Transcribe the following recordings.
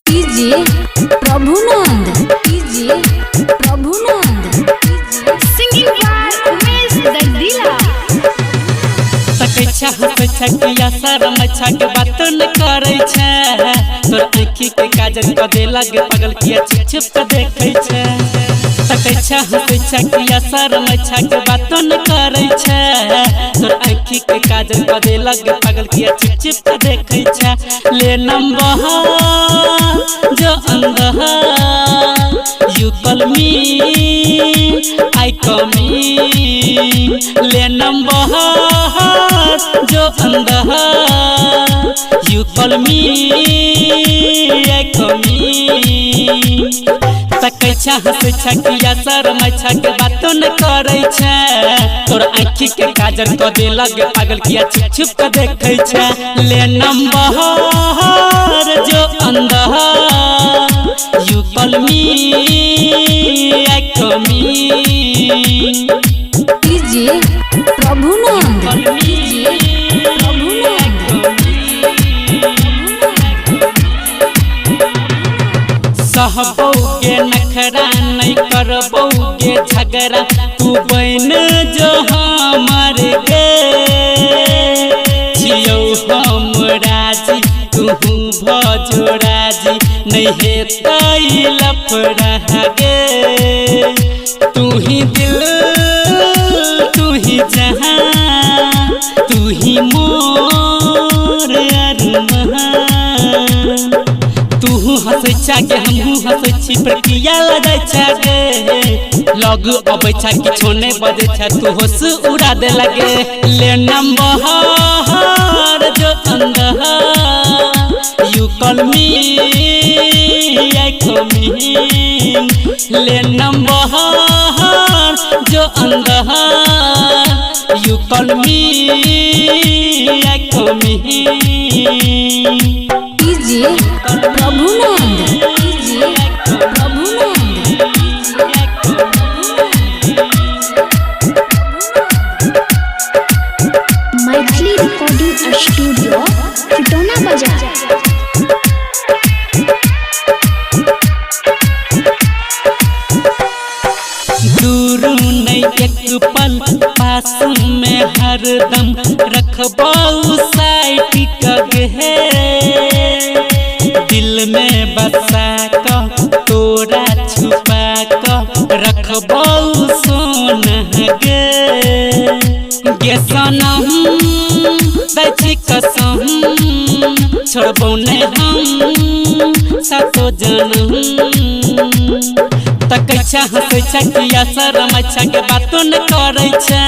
कीजिए प्रभुनंद, कीजिए Prabhunand, singing by Umesh दर्दिला। तकै हंसै किया शरम के बात न करै छै, तोर आँखी के काजल क दे लगे पागल किया छिप छिप के देखै छै। तकै हंसै किया शरम के बात न करै छै, तोर आँखी के काजल क दे लगे पागल किया छिप छिप के देखै छै। ले नंबर जो अंदर you call me I call मी, ले नंबर जो अंदर you call me I call मी। तकै हंसै किया शरम के बातो न करै छै, तोर आँखी के काजल क दे लगे पागल किया छिप छिप के देखै छै। ले नंबर जो अंदर you call me I call मी। कीजिए प्रभुनंद, कीजिए प्रभुनंद। सहबोगे नखरा नहीं करबोगे झगड़ा, तू बन जो हमर गे जियो हम राजी तू भजो राजी, नहीं हेतै लफड़ा गे। तू ही दिल तू ही जहां तू ही मोर अरमान, तू हंसै के हमहू हंसै छी प्रक्रिया लगै छै गे। लग अबै छै किछो नहीं बजै छै तू होश उड़ा दे लगे। ले नंबर जो अंदर you call me I call मी, ले नंबर जो अंदर you call me I call मी। कीजिए प्रभुनंद, कीजिए प्रभुनंद। मैथिली रिकॉर्डिंग स्टूडियो खिटौना बाजार। दूर नहीं एक पल पास में हरदम रखबौ साइट कगे, दिल में बसा क तोरा छुपा क रखबौ सोना गे सनम दै छी कसम, छोड़बौ नहीं हम सातो जनम। तकै हंसै किया शरम के बातो न करै छै,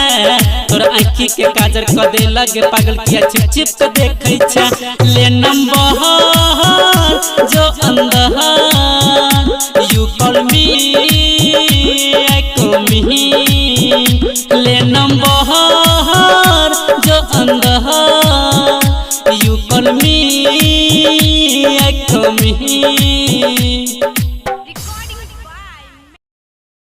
तोर आँखी के काजल क दे लगे पागल किया छिप छिप के देखै छै। ले नंबर